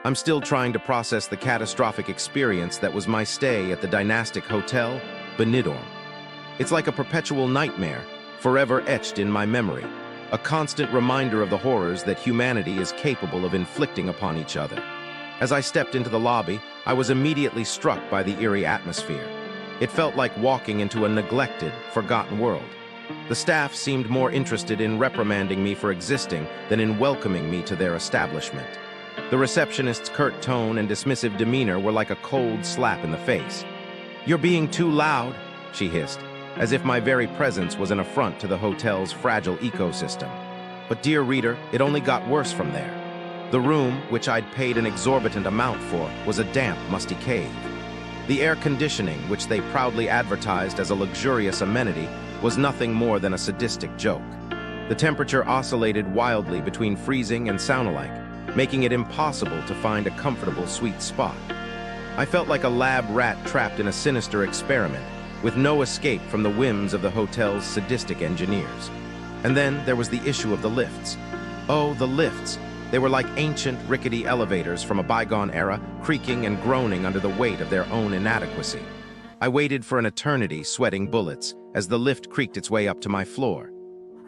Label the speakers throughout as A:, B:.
A: I'm still trying to process the catastrophic experience that was my stay at the Dynastic Hotel Benidorm. It's like a perpetual nightmare, forever etched in my memory, a constant reminder of the horrors that humanity is capable of inflicting upon each other. As I stepped into the lobby, I was immediately struck by the eerie atmosphere. It felt like walking into a neglected, forgotten world. The staff seemed more interested in reprimanding me for existing than in welcoming me to their establishment. The receptionist's curt tone and dismissive demeanor were like a cold slap in the face. "You're being too loud," she hissed, as if my very presence was an affront to the hotel's fragile ecosystem. But dear reader, it only got worse from there. The room, which I'd paid an exorbitant amount for, was a damp, musty cave. The air conditioning, which they proudly advertised as a luxurious amenity, was nothing more than a sadistic joke. The temperature oscillated wildly between freezing and sauna-like, making it impossible to find a comfortable sweet spot. I felt like a lab rat trapped in a sinister experiment, with no escape from the whims of the hotel's sadistic engineers. And then there was the issue of the lifts. Oh, the lifts! They were like ancient, rickety elevators from a bygone era, creaking and groaning under the weight of their own inadequacy. I waited for an eternity, sweating bullets, as the lift creaked its way up to my floor.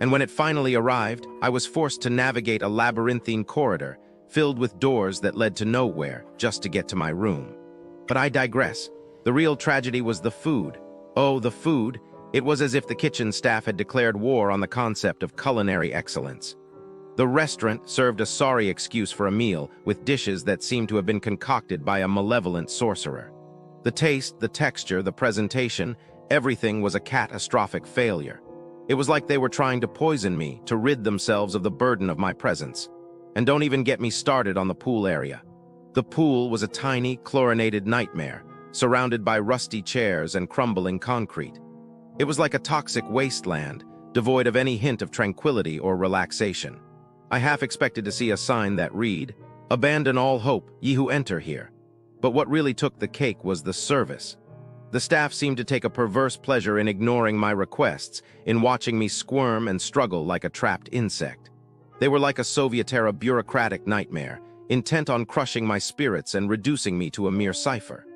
A: And when it finally arrived, I was forced to navigate a labyrinthine corridor, filled with doors that led to nowhere, just to get to my room. But I digress. The real tragedy was the food. Oh, the food! It was as if the kitchen staff had declared war on the concept of culinary excellence. The restaurant served a sorry excuse for a meal, with dishes that seemed to have been concocted by a malevolent sorcerer. The taste, the texture, the presentation, everything was a catastrophic failure. It was like they were trying to poison me to rid themselves of the burden of my presence. And don't even get me started on the pool area. The pool was a tiny, chlorinated nightmare, surrounded by rusty chairs and crumbling concrete. It was like a toxic wasteland, devoid of any hint of tranquility or relaxation. I half expected to see a sign that read, "Abandon all hope, ye who enter here." But what really took the cake was the service. The staff seemed to take a perverse pleasure in ignoring my requests, in watching me squirm and struggle like a trapped insect. They were like a Soviet-era bureaucratic nightmare, intent on crushing my spirits and reducing me to a mere cipher.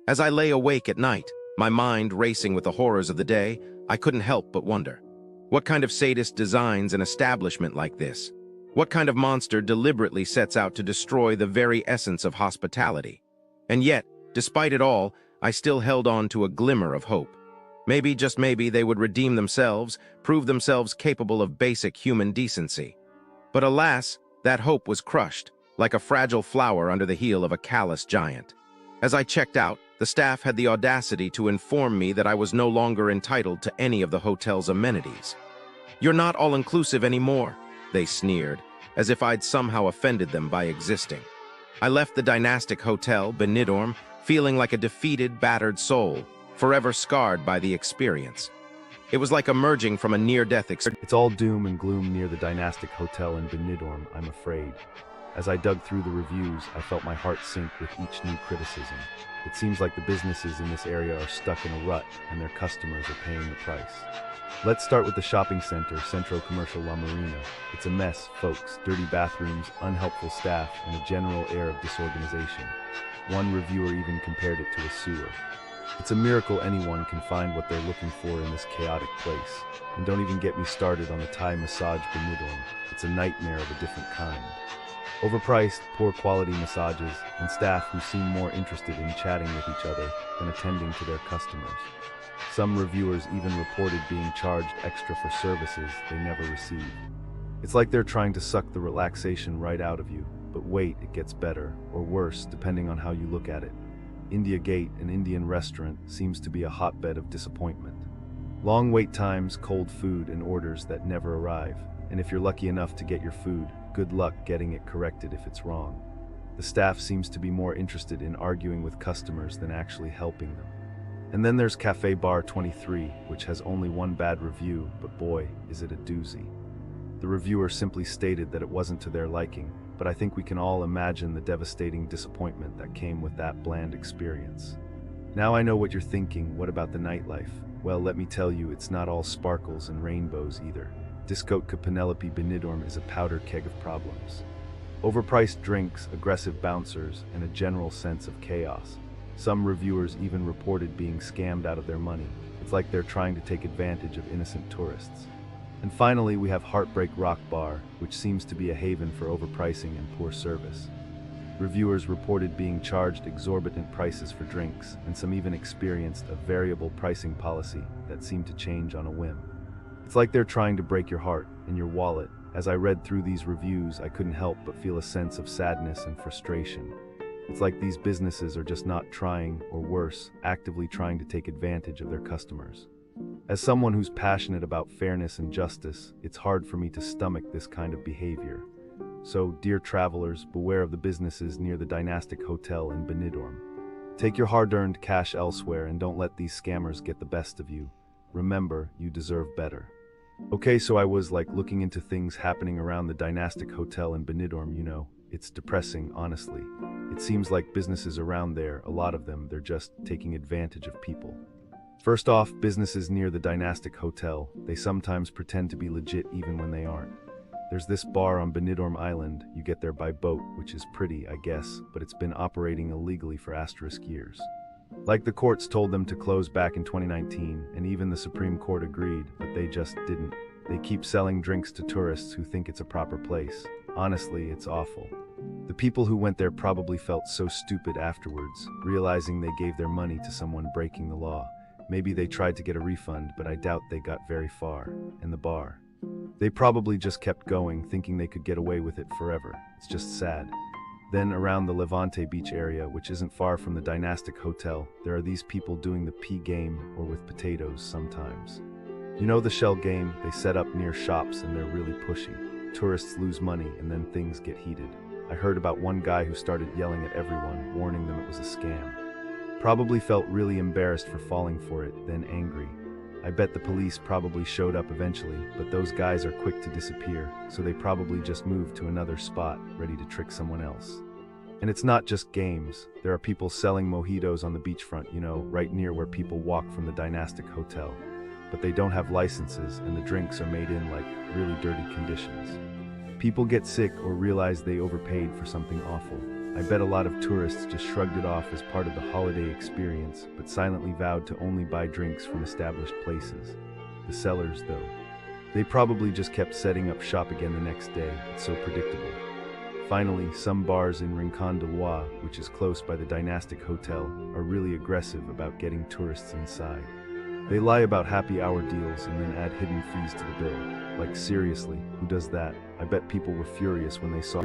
A: As I lay awake at night, my mind racing with the horrors of the day, I couldn't help but wonder. What kind of sadist designs an establishment like this? What kind of monster deliberately sets out to destroy the very essence of hospitality? And yet, despite it all, I still held on to a glimmer of hope. Maybe, just maybe, they would redeem themselves, prove themselves capable of basic human decency. But alas, that hope was crushed, like a fragile flower under the heel of a callous giant. As I checked out, the staff had the audacity to inform me that I was no longer entitled to any of the hotel's amenities. "You're not all-inclusive anymore," they sneered, as if I'd somehow offended them by existing. I left the Dynastic Hotel Benidorm feeling like a defeated, battered soul, forever scarred by the experience. It was like emerging from a near-death experience.
B: It's all doom and gloom near the Dynastic Hotel in Benidorm, I'm afraid. As I dug through the reviews, I felt my heart sink with each new criticism. It seems like the businesses in this area are stuck in a rut, and their customers are paying the price. Let's start with the shopping center, Centro Comercial La Marina. It's a mess, folks. Dirty bathrooms, unhelpful staff, and a general air of disorganization. One reviewer even compared it to a sewer. It's a miracle anyone can find what they're looking for in this chaotic place. And don't even get me started on the Thai Massage Benidorm. It's a nightmare of a different kind. Overpriced, poor quality massages, and staff who seem more interested in chatting with each other than attending to their customers. Some reviewers even reported being charged extra for services they never received. It's like they're trying to suck the relaxation right out of you, but wait, it gets better, or worse, depending on how you look at it. India Gate, an Indian restaurant, seems to be a hotbed of disappointment. Long wait times, cold food, and orders that never arrive. And if you're lucky enough to get your food, good luck getting it corrected if it's wrong. The staff seems to be more interested in arguing with customers than actually helping them. And then there's Cafe Bar 23, which has only one bad review, but boy, is it a doozy. The reviewer simply stated that it wasn't to their liking, but I think we can all imagine the devastating disappointment that came with that bland experience. Now I know what you're thinking, what about the nightlife? Well, let me tell you, it's not all sparkles and rainbows either. Discoteca Penelope Benidorm is a powder keg of problems. Overpriced drinks, aggressive bouncers, and a general sense of chaos. Some reviewers even reported being scammed out of their money. It's like they're trying to take advantage of innocent tourists. And finally, we have Heartbreak Rock Bar, which seems to be a haven for overpricing and poor service. Reviewers reported being charged exorbitant prices for drinks, and some even experienced a variable pricing policy that seemed to change on a whim. It's like they're trying to break your heart and your wallet. As I read through these reviews, I couldn't help but feel a sense of sadness and frustration. It's like these businesses are just not trying, or worse, actively trying to take advantage of their customers. As someone who's passionate about fairness and justice, it's hard for me to stomach this kind of behavior. So, dear travelers, beware of the businesses near the Dynastic Hotel in Benidorm. Take your hard-earned cash elsewhere and don't let these scammers get the best of you. Remember, you deserve better. Okay, so I was looking into things happening around the Dynastic Hotel in Benidorm, It's depressing, honestly. It seems like businesses around there, a lot of them, they're just taking advantage of people. First off, businesses near the Dynastic Hotel, they sometimes pretend to be legit even when they aren't. There's this bar on Benidorm Island. You get there by boat, which is pretty, I guess, but it's been operating illegally for years. Like the courts told them to close back in 2019, and even the Supreme Court agreed, but they just didn't. They keep selling drinks to tourists who think it's a proper place. Honestly, it's awful. The people who went there probably felt so stupid afterwards, realizing they gave their money to someone breaking the law. Maybe they tried to get a refund, but I doubt they got very far. And the bar. They probably just kept going, thinking they could get away with it forever. It's just sad. Then around the Levante Beach area, which isn't far from the Dynastic Hotel, there are these people doing the pea game, or with potatoes sometimes. You know the shell game? They set up near shops and they're really pushy. Tourists lose money and then things get heated. I heard about one guy who started yelling at everyone, warning them it was a scam. Probably felt really embarrassed for falling for it, then angry. I bet the police probably showed up eventually, but those guys are quick to disappear, so they probably just moved to another spot, ready to trick someone else. And it's not just games. There are people selling mojitos on the beachfront, right near where people walk from the Dynastic Hotel. But they don't have licenses, and the drinks are made in really dirty conditions. People get sick or realize they overpaid for something awful. I bet a lot of tourists just shrugged it off as part of the holiday experience, but silently vowed to only buy drinks from established places. The sellers, though, they probably just kept setting up shop again the next day. It's so predictable. Finally, some bars in Rincon de Loire, which is close by the Dynastic Hotel, are really aggressive about getting tourists inside. They lie about happy hour deals and then add hidden fees to the bill. Seriously, who does that? I bet people were furious when they saw